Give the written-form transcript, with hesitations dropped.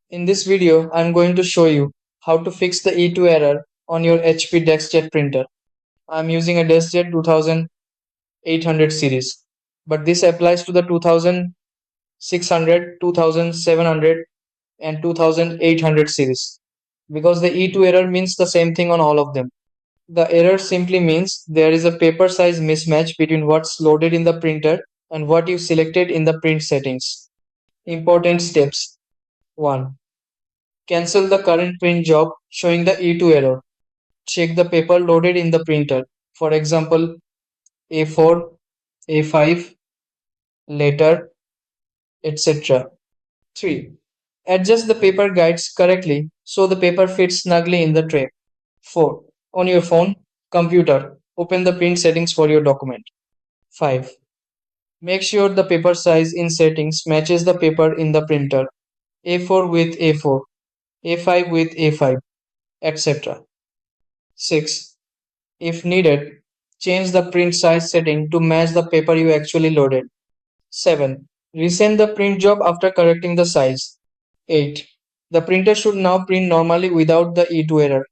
In this video, I'm going to show you how to fix the E2 error on your HP Deskjet printer. I'm using a Deskjet 2800 series, but this applies to the 2600, 2700 and 2800 series because the E2 error means the same thing on all of them. The error simply means there is a paper size mismatch between what's loaded in the printer and what you selected in the print settings. Important steps. 1. Cancel the current print job showing the E2 error. Check the paper loaded in the printer. For example, A4, A5, later, etc. 3. Adjust the paper guides correctly so the paper fits snugly in the tray. 4. On your phone, computer, open the print settings for your document. 5. Make sure the paper size in settings matches the paper in the printer. A4 with A4, A5 with A5, etc. 6. If needed, change the print size setting to match the paper you actually loaded. 7. Resend the print job after correcting the size. 8. The printer should now print normally without the E2 error.